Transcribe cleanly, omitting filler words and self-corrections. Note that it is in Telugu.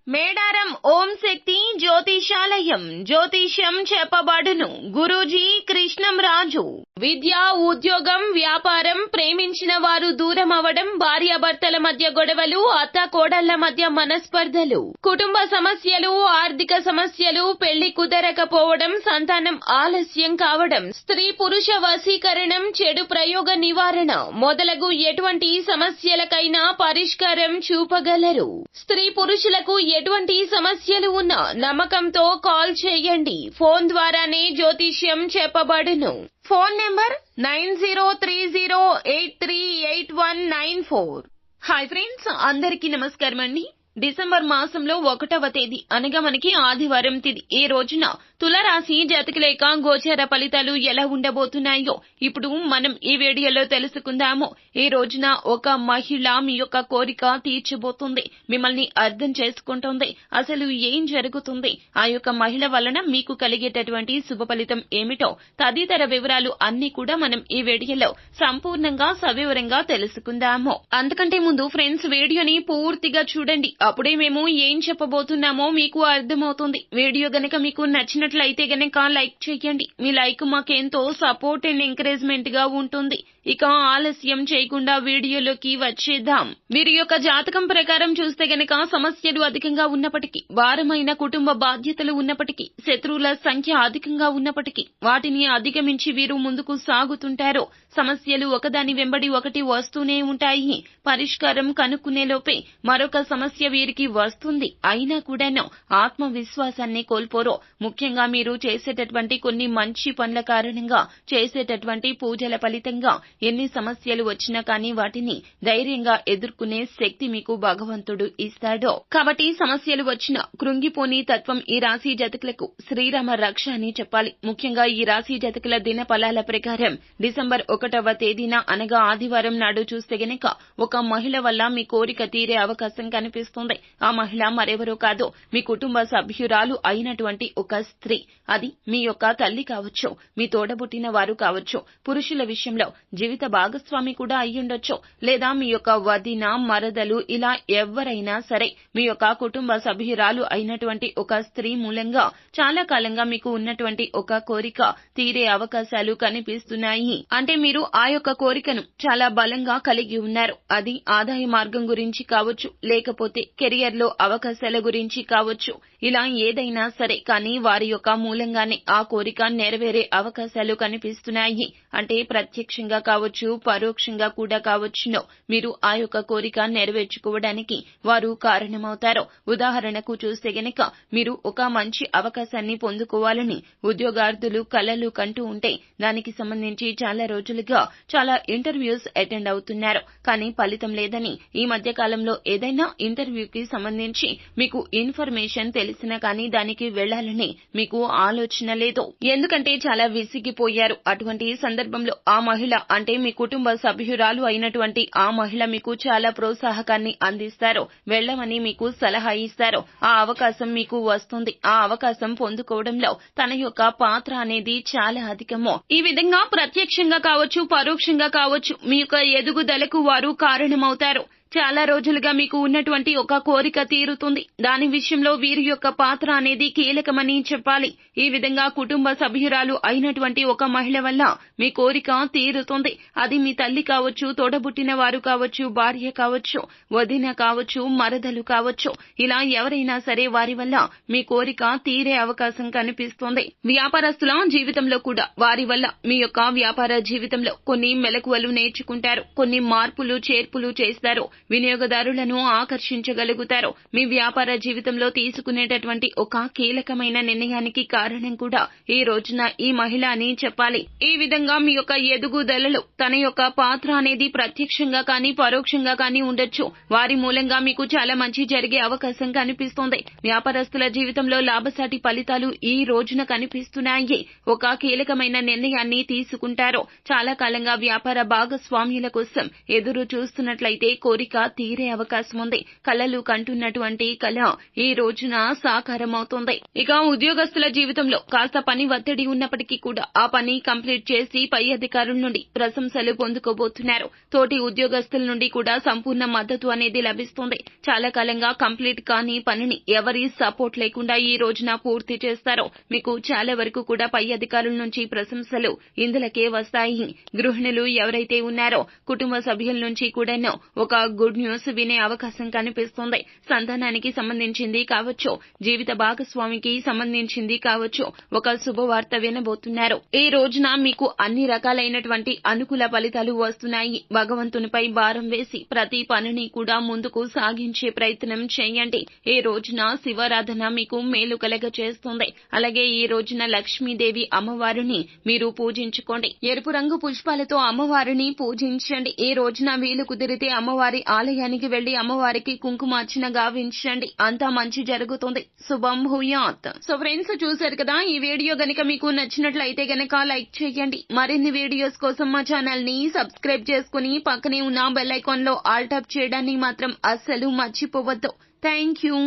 మేడారం ఓం శక్తి జ్యోతిషాలయం జ్యోతిష్యం చెప్పబడును. గురూజీ కృష్ణం రాజు. విద్య, ఉద్యోగం, వ్యాపారం, ప్రేమించిన వారు దూరం అవడం, భార్యాభర్తల మధ్య గొడవలు, అత్త కోడళ్ల మధ్య మనస్పర్ధలు, కుటుంబ సమస్యలు, ఆర్థిక సమస్యలు, పెళ్లి కుదరకపోవడం, సంతానం ఆలస్యం కావడం, స్త్రీ పురుష వశీకరణం, చెడు ప్రయోగ నివారణ మొదలగు ఎటువంటి సమస్యలకైనా పరిష్కారం చూపగలరు. స్త్రీ పురుషులకు ఎటువంటి సమస్యలు ఉన్నా నమ్మకంతో కాల్ చేయండి. ఫోన్ ద్వారానే జ్యోతిష్యం చెప్పబడును. Phone number 9030838194. హాయ్ ఫ్రెండ్స్, అందరికీ నమస్కారం అండి. డిసెంబర్ మాసంలో 1వ తేదీ అనగా మనకి ఆదివారం తిథి. ఈ రోజున తులరాశి జాతకుల గోచార ఫలితాలు ఎలా ఉండబోతున్నాయో ఇప్పుడు మనం ఈ వీడియోలో తెలుసుకుందాము. ఈ రోజున ఒక మహిళ మీ యొక్క కోరిక తీర్చబోతుంది, మిమ్మల్ని అర్థం చేసుకుంటుంది. అసలు ఏం జరుగుతుంది, ఆ యొక్క మహిళ వలన మీకు కలిగేటటువంటి శుభ ఫలితం ఏమిటో తదితర వివరాలు అన్ని కూడా మనం ఈ వీడియోలో సంపూర్ణంగా సవివరంగా తెలుసుకుందాము. అంతకంటే ముందు ఫ్రెండ్స్, వీడియోని పూర్తిగా చూడండి, అప్పుడే మేము ఏం చెప్పబోతున్నామో మీకు అర్థమవుతుంది. వీడియో గనక మీకు నచ్చినట్లయితే గనక లైక్ చేయండి. మీ లైక్ మాకెంతో సపోర్ట్ అండ్ ఎంకరేజ్మెంట్ గా ఉంటుంది. ఇక ఆలస్యం చేయకుండా వీడియోలోకి వచ్చేద్దాం. వీరి యొక్క జాతకం ప్రకారం చూస్తే గనక సమస్యలు అధికంగా ఉన్నప్పటికీ, భారమైన కుటుంబ బాధ్యతలు ఉన్నప్పటికీ, శత్రువుల సంఖ్య అధికంగా ఉన్నప్పటికీ వాటిని అధిగమించి వీరు ముందుకు సాగుతుంటారు. సమస్యలు ఒకదాని వెంబడి ఒకటి వస్తూనే ఉంటాయి. పరిష్కారం కనుక్కునే లోపే మరొక సమస్య వీరికి వస్తుంది. అయినా కూడాను ఆత్మవిశ్వాసాన్ని కోల్పోరు. ముఖ్యంగా మీరు చేసేటటువంటి కొన్ని మంచి పనుల కారణంగా, చేసేటటువంటి పూజల ఫలితంగా ఎన్ని సమస్యలు వచ్చినా కానీ వాటిని ధైర్యంగా ఎదుర్కొనే శక్తి మీకు భగవంతుడు ఇస్తాడు. కాబట్టి సమస్యలు వచ్చినా కృంగిపోని తత్వం ఈ రాశి జాతకులకు శ్రీరామ రక్ష అని చెప్పాలి. ముఖ్యంగా ఈ రాశి జాతకుల దిన ఫలాల ప్రకారం డిసెంబర్ 1వ తేదీన అనగా ఆదివారం నాడు చూస్తే గనక ఒక మహిళ వల్ల మీ కోరిక తీరే అవకాశం కనిపిస్తుంది. ఆ మహిళ మరెవరూ కాదు, మీ కుటుంబ సభ్యురాలు అయినటువంటి ఒక స్త్రీ. అది మీ యొక్క తల్లి కావచ్చు, మీ తోడబుట్టిన వారు కావచ్చు, పురుషుల విషయంలో జీవిత భాగస్వామి కూడా అయ్యుండొచ్చు, లేదా మీ యొక్క వదిన, మరదలు, ఇలా ఎవరైనా సరే మీ యొక్క కుటుంబ సభ్యురాలు అయినటువంటి ఒక స్త్రీ మూలంగా చాలా కాలంగా మీకు ఉన్నటువంటి ఒక కోరిక తీరే అవకాశాలు కనిపిస్తున్నాయి. అంటే మీరు ఆ యొక్క కోరికను చాలా బలంగా కలిగి ఉన్నారు. అది ఆదాయ మార్గం గురించి కావచ్చు, లేకపోతే కెరియర్ లో అవకాశాల గురించి కావచ్చు, ఇలా ఏదైనా సరే కానీ వారి యొక్క మూలంగానే ఆ కోరిక నెరవేరే అవకాశాలు కనిపిస్తున్నాయి. అంటే ప్రత్యక్షంగా కావచ్చు, పరోక్షంగా కూడా కావచ్చును, మీరు ఆ యొక్క కోరిక నెరవేర్చుకోవడానికి వారు కారణమవుతారు. ఉదాహరణకు చూస్తే గనక మీరు ఒక మంచి అవకాశాన్ని పొందుకోవాలని ఉద్యోగార్థులు కలలు కంటూ ఉంటే దానికి సంబంధించి చాలా రోజులుగా చాలా ఇంటర్వ్యూస్ అటెండ్ అవుతున్నారు, కానీ ఫలితం లేదని ఈ మధ్య కాలంలో ఏదైనా ఇంటర్వ్యూకి సంబంధించి మీకు ఇన్ఫర్మేషన్ తెలిసినా కానీ దానికి వెళ్లాలని మీకు ఆలోచన లేదు. ఎందుకంటే చాలా విసిగిపోయారు. అటువంటి సందర్భంలో ఆ మహిళ అంటే మీ కుటుంబ సభ్యురాలు అయినటువంటి ఆ మహిళ మీకు చాలా ప్రోత్సాహకాన్ని అందిస్తారు, వెళ్లమని మీకు సలహా ఇస్తారు. ఆ అవకాశం మీకు వస్తుంది. ఆ అవకాశం పొందుకోవడంలో తన యొక్క పాత్ర అనేది చాలా అధికము. ఈ విధంగా ప్రత్యక్షంగా కావచ్చు, పరోక్షంగా కావచ్చు, మీ యొక్క ఎదుగుదలకు వారు కారణమవుతారు. చాలా రోజులుగా మీకు ఉన్నటువంటి ఒక కోరిక తీరుతుంది. దాని విషయంలో వీరి యొక్క పాత్ర అనేది కీలకమని చెప్పాలి. ఈ విధంగా కుటుంబ సభ్యురాలు అయినటువంటి ఒక మహిళ వల్ల మీ కోరిక తీరుతుంది. అది మీ తల్లి కావచ్చు, తోడబుట్టిన వారు కావచ్చు, భార్య కావచ్చు, వదిన కావచ్చు, మరదలు కావచ్చు, ఇలా ఎవరైనా సరే వారి వల్ల మీ కోరిక తీరే అవకాశం కనిపిస్తుంది. వ్యాపారస్తుల జీవితంలో కూడా వారి వల్ల మీ యొక్క వ్యాపార జీవితంలో కొన్ని మెలకువలు నేర్చుకుంటారు, కొన్ని మార్పులు చేర్పులు చేస్తారు, వినియోగదారులను ఆకర్షించగలుగుతారు. మీ వ్యాపార జీవితంలో తీసుకునేటటువంటి ఒక కీలకమైన నిర్ణయానికి కారణం కూడా ఈ రోజున ఈ మహిళ అని చెప్పాలి. ఈ విధంగా మీ యొక్క ఎదుగుదలలో తన యొక్క పాత్ర అనేది ప్రత్యక్షంగా కానీ పరోక్షంగా కానీ ఉండొచ్చు. వారి మూలంగా మీకు చాలా మంచి జరిగే అవకాశం కనిపిస్తుంది. వ్యాపారస్తుల జీవితంలో లాభసాటి ఫలితాలు ఈ రోజున కనిపిస్తున్నాయి. ఒక కీలకమైన నిర్ణయాన్ని తీసుకుంటారు. చాలా కాలంగా వ్యాపార భాగస్వామ్యుల కోసం ఎదురు చూస్తున్నట్లయితే కోరిక కోరిక తీరే అవకాశం ఉంది. కలలు కంటున్నటువంటి కల ఈ రోజున సాకారమవుతుంది. ఇక ఉద్యోగస్తుల జీవితంలో కాస్త పని ఒత్తిడి ఉన్నప్పటికీ కూడా ఆ పని కంప్లీట్ చేసి పై అధికారుల నుండి ప్రశంసలు పొందుకోబోతున్నారు. తోటి ఉద్యోగస్తుల నుండి కూడా సంపూర్ణ మద్దతు అనేది లభిస్తుంది. చాలా కాలంగా కంప్లీట్ కాని పనిని ఎవరి సపోర్ట్ లేకుండా ఈ రోజున పూర్తి చేస్తారు. మీకు చాలా వరకు కూడా పై అధికారుల నుంచి ప్రశంసలు ఇందులకే వస్తాయి. గృహిణులు ఎవరైతే ఉన్నారో కుటుంబ సభ్యుల నుంచి కూడాను ఒక గుడ్ న్యూస్ వినే అవకాశం కనిపిస్తుంది. సంతానానికి సంబంధించింది కావచ్చు, జీవిత భాగస్వామికి సంబంధించింది కావచ్చు, ఒక శుభవార్త వినబోతున్నారు. ఈ రోజున మీకు అన్ని రకాలైనటువంటి అనుకూల ఫలితాలు వస్తున్నాయి. భగవంతునిపై భారం వేసి ప్రతి పనిని కూడా ముందుకు సాగించే ప్రయత్నం చేయండి. ఈ రోజున శివారాధన మీకు మేలు కలగ చేస్తుంది. అలాగే ఈ రోజున లక్ష్మీదేవి అమ్మవారిని మీరు పూజించుకోండి. ఎరుపు రంగు పుష్పాలతో అమ్మవారిని పూజించండి. ఈ రోజున వీలు కుదిరితే అమ్మవారి ఆలయానికి వెళ్లి అమ్మవారికి కుంకుమార్చన గావించండి. అంతా మంచి జరుగుతుంది. శుభం భూయాత్. సో ఫ్రెండ్స్, చూశారు కదా, ఈ వీడియో గనుక మీకు నచ్చినట్లయితే గనక లైక్ చేయండి. మరిన్ని వీడియోస్ కోసం మా ఛానల్ ని సబ్స్క్రైబ్ చేసుకుని పక్కనే ఉన్న బెల్ ఐకాన్ లో ఆల్ టాప్ చేయడాన్ని మాత్రం అస్సలు మర్చిపోవద్దు. Thank you.